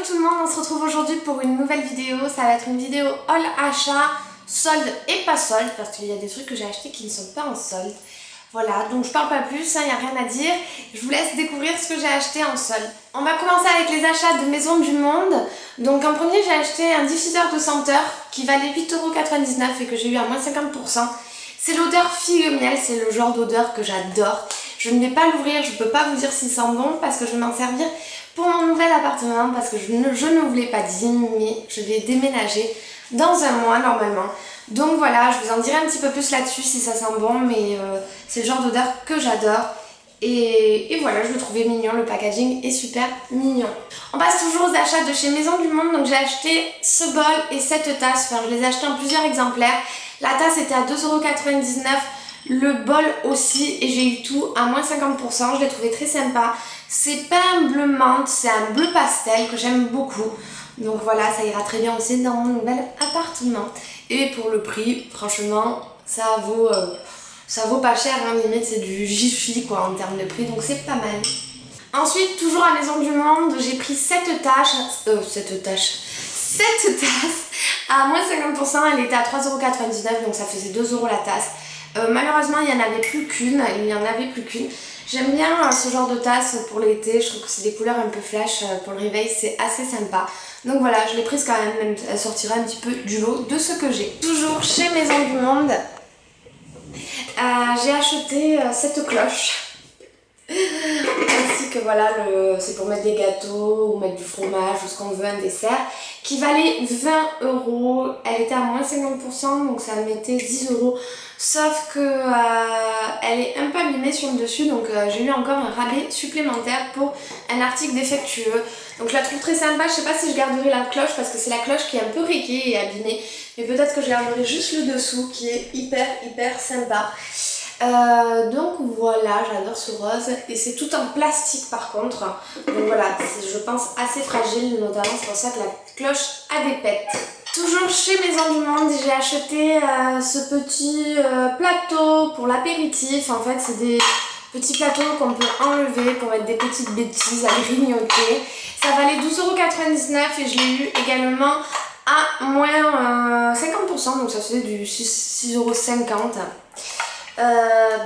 tout le monde, on se retrouve aujourd'hui pour une nouvelle vidéo. Ça va être une vidéo haul achat, solde et pas solde, parce qu'il y a des trucs que j'ai achetés qui ne sont pas en solde. Voilà, donc je parle pas plus, il n'y a rien à dire. Je vous laisse découvrir ce que j'ai acheté en solde. On va commencer avec les achats de Maison du Monde. Donc en premier, j'ai acheté un diffuseur de senteur qui valait 8,99 € et que j'ai eu à moins 50%. C'est l'odeur figue miel, c'est le genre d'odeur que j'adore. Je ne vais pas l'ouvrir, je ne peux pas vous dire s'il sent bon parce que je vais m'en servir pour mon nouvel appartement parce que je ne vous l'ai pas dit, mais je vais déménager dans un mois normalement. Donc voilà, je vous en dirai un petit peu plus là-dessus si ça sent bon, mais c'est le genre d'odeur que j'adore. Et voilà, je le trouvais mignon, le packaging est super mignon. On passe toujours aux achats de chez Maison du Monde, donc j'ai acheté ce bol et cette tasse, enfin je les ai achetés en plusieurs exemplaires. La tasse était à 2,99 €, le bol aussi, et j'ai eu tout à moins 50%, je l'ai trouvé très sympa. C'est pas un bleu menthe, c'est un bleu pastel que j'aime beaucoup. Donc voilà, ça ira très bien aussi dans mon nouvel appartement. Et pour le prix, franchement, ça vaut pas cher, hein, limite c'est du Jiffy quoi en termes de prix, donc c'est pas mal. Ensuite, toujours à Maison du Monde, j'ai pris cette tasse à moins 50%, elle était à 3,99 €, donc ça faisait 2 € la tasse. Malheureusement, il n'y en avait plus qu'une, J'aime bien ce genre de tasse pour l'été, je trouve que c'est des couleurs un peu flash pour le réveil, c'est assez sympa. Donc voilà, je l'ai prise quand même, elle sortira un petit peu du lot de ce que j'ai. Toujours chez Maison du Monde, j'ai acheté cette cloche. Ainsi que voilà, c'est pour mettre des gâteaux ou mettre du fromage ou ce qu'on veut, un dessert, qui valait 20 €. Elle était à moins 50%, donc ça mettait 10 €. Sauf que elle est un peu abîmée sur le dessus, donc j'ai eu encore un rabais supplémentaire pour un article défectueux. Donc je la trouve très sympa. Je sais pas si je garderai la cloche parce que c'est la cloche qui est un peu raquée et abîmée, mais peut-être que je garderai juste le dessous qui est hyper sympa. Donc voilà, j'adore ce rose et c'est tout en plastique par contre, donc voilà, c'est je pense assez fragile, notamment c'est pour ça que la cloche a des pètes. Toujours chez Maison du Monde, j'ai acheté ce petit plateau pour l'apéritif. En fait c'est des petits plateaux qu'on peut enlever pour mettre des petites bêtises à grignoter. Ça valait 12,99 € et je l'ai eu également à moins 50%, donc ça faisait du 6,50 €.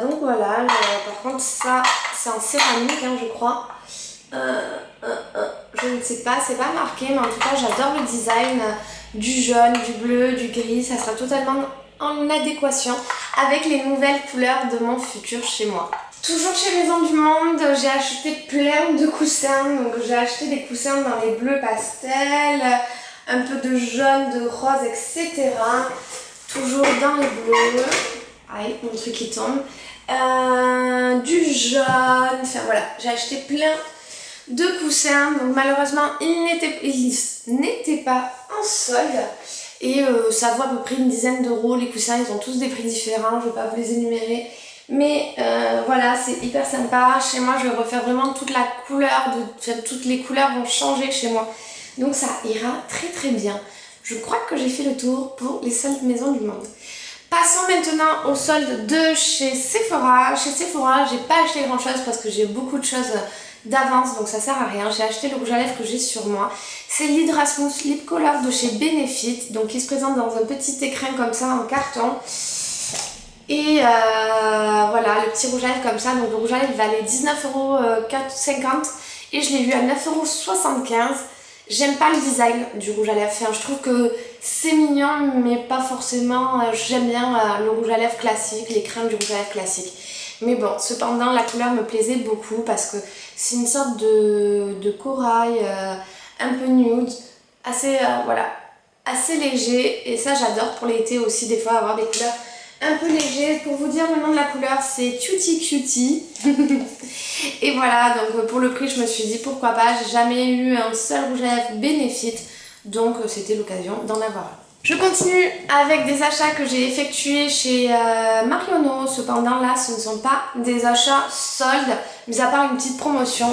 Donc voilà, par contre ça c'est en céramique hein, je crois. Je ne sais pas, c'est pas marqué, mais en tout cas j'adore le design du jaune, du bleu, du gris. Ça sera totalement en adéquation avec les nouvelles couleurs de mon futur chez moi. Toujours chez Maison du Monde, j'ai acheté plein de coussins. Donc j'ai acheté des coussins dans les bleus pastels, un peu de jaune, de rose, etc. Toujours dans les bleus. Aïe, mon truc qui tombe. Du jaune, enfin voilà, j'ai acheté plein de coussins. Donc malheureusement, ils n'étaient pas en solde. Et ça vaut à peu près une dizaine d'euros. Les coussins, ils ont tous des prix différents, je ne vais pas vous les énumérer. Mais voilà, c'est hyper sympa. Chez moi, je vais refaire vraiment toute la couleur, toutes les couleurs vont changer chez moi. Donc ça ira très bien. Je crois que j'ai fait le tour pour les soldes Maison du Monde. Passons maintenant aux soldes de chez Sephora. Chez Sephora, j'ai pas acheté grand chose parce que j'ai beaucoup de choses d'avance, donc ça sert à rien. J'ai acheté le rouge à lèvres que j'ai sur moi. C'est l'Hydra Smooth Lip Color de chez Benefit, donc qui se présente dans un petit écrin comme ça en carton. Et voilà, le petit rouge à lèvres comme ça. Donc le rouge à lèvres valait 19,50 € et je l'ai eu à 9,75 €. J'aime pas le design du rouge à lèvres, enfin, je trouve que c'est mignon mais pas forcément, j'aime bien le rouge à lèvres classique, les crèmes du rouge à lèvres classique. Mais bon, cependant la couleur me plaisait beaucoup parce que c'est une sorte de corail un peu nude, assez, voilà, assez léger, et ça j'adore pour l'été aussi des fois avoir des couleurs un peu léger. Pour vous dire le nom de la couleur, c'est Cutie Cutie. Et voilà, donc pour le prix je me suis dit pourquoi pas, j'ai jamais eu un seul rouge à lèvres Benefit, donc c'était l'occasion d'en avoir un. Je continue avec des achats que j'ai effectués chez Marionneau. Cependant là ce ne sont pas des achats soldes, mis à part une petite promotion.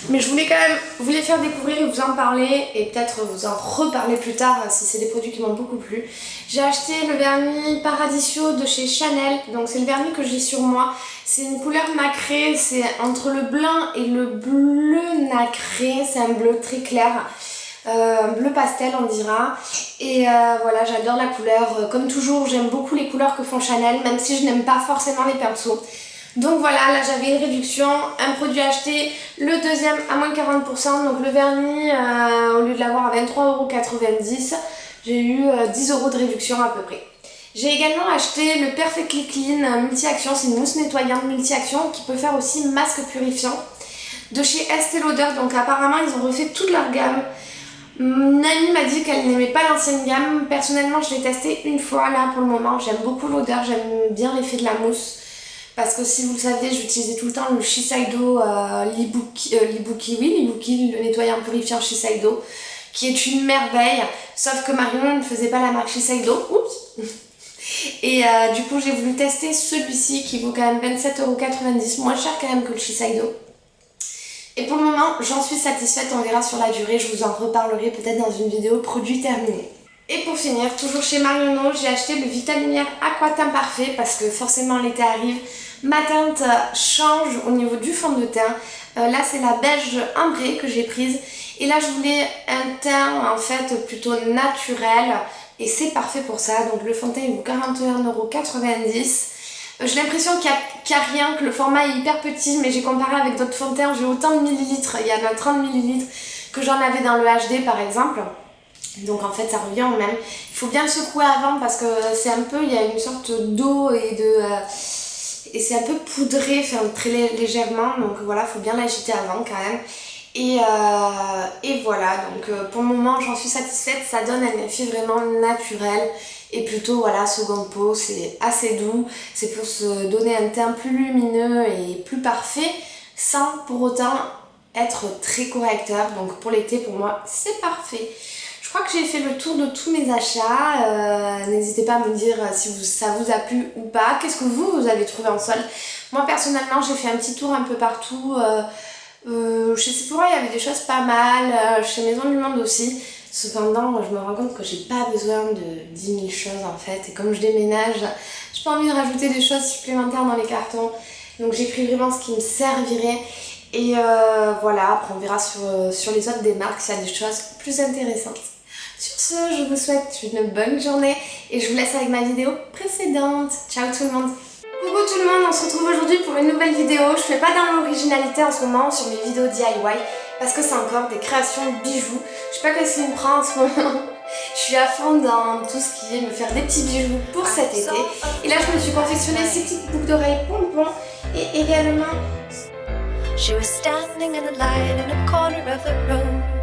Mais je voulais quand même vous les faire découvrir et vous en parler, et peut-être vous en reparler plus tard si c'est des produits qui m'ont beaucoup plu. J'ai acheté le vernis Paradiso de chez Chanel, donc c'est le vernis que j'ai sur moi. C'est une couleur nacrée, c'est entre le blanc et le bleu nacré, c'est un bleu très clair. bleu pastel on dira. Et voilà, j'adore la couleur. Comme toujours, j'aime beaucoup les couleurs que font Chanel, même si je n'aime pas forcément les pinceaux. Donc voilà, là j'avais une réduction, un produit acheté, le deuxième à moins 40%, donc le vernis, au lieu de l'avoir à 23,90 €, j'ai eu 10 € de réduction à peu près. J'ai également acheté le Perfectly Clean multi-action, c'est une mousse nettoyante multi-action qui peut faire aussi masque purifiant de chez Estée Lauder. Donc apparemment ils ont refait toute leur gamme. Une amie m'a dit qu'elle n'aimait pas l'ancienne gamme. Personnellement je l'ai testé une fois là pour le moment, j'aime beaucoup l'odeur, j'aime bien l'effet de la mousse. Parce que si vous le saviez, j'utilisais tout le temps le Shiseido Libuki, le nettoyant purifiant Shiseido, qui est une merveille, sauf que Marion ne faisait pas la marque Shiseido. Oups. Et du coup j'ai voulu tester celui-ci qui vaut quand même 27,90 €, moins cher quand même que le Shiseido. Et pour le moment j'en suis satisfaite, on verra sur la durée, je vous en reparlerai peut-être dans une vidéo produit terminé. Et pour finir, toujours chez Marionneau, j'ai acheté le Vitalumière Aqua Teint Parfait parce que forcément l'été arrive. Ma teinte change au niveau du fond de teint. Là c'est la beige ambrée que j'ai prise. Et là je voulais un teint en fait plutôt naturel. Et c'est parfait pour ça. Donc le fond de teint il vaut 41,90 €. J'ai l'impression qu'il n'y a rien, que le format est hyper petit. Mais j'ai comparé avec d'autres fonds de teint, j'ai autant de millilitres. Il y en a 30 millilitres que j'en avais dans le HD par exemple. Donc en fait ça revient au même. Il faut bien le secouer avant parce que c'est un peu, il y a une sorte d'eau et c'est un peu poudré, enfin très légèrement. Donc voilà, il faut bien l'agiter avant quand même. Et voilà, donc pour le moment j'en suis satisfaite, ça donne un effet vraiment naturel. Et plutôt voilà, seconde peau, c'est assez doux. C'est pour se donner un teint plus lumineux et plus parfait sans pour autant être très correcteur. Donc pour l'été, pour moi, c'est parfait. Je crois que j'ai fait le tour de tous mes achats. N'hésitez pas à me dire si ça vous a plu ou pas. Qu'est-ce que vous avez trouvé en solde? Moi personnellement j'ai fait un petit tour un peu partout. Chez Sephora il y avait des choses pas mal. Chez Maison du Monde aussi. Cependant je me rends compte que j'ai pas besoin de 10 000 choses en fait. Et comme je déménage, j'ai pas envie de rajouter des choses supplémentaires dans les cartons. Donc j'ai pris vraiment ce qui me servirait. Et voilà, après on verra sur les autres des marques s'il y a des choses plus intéressantes. Sur ce, je vous souhaite une bonne journée et je vous laisse avec ma vidéo précédente. Ciao tout le monde! Coucou tout le monde, on se retrouve aujourd'hui pour une nouvelle vidéo. Je fais pas dans l'originalité en ce moment sur mes vidéos DIY parce que c'est encore des créations de bijoux. Je sais pas qu'est-ce qui me prend en ce moment. Je suis à fond dans tout ce qui est me faire des petits bijoux pour cet été. Et là je me suis confectionné ces petites boucles d'oreilles pompons et également... She was standing in the light in a corner of the room.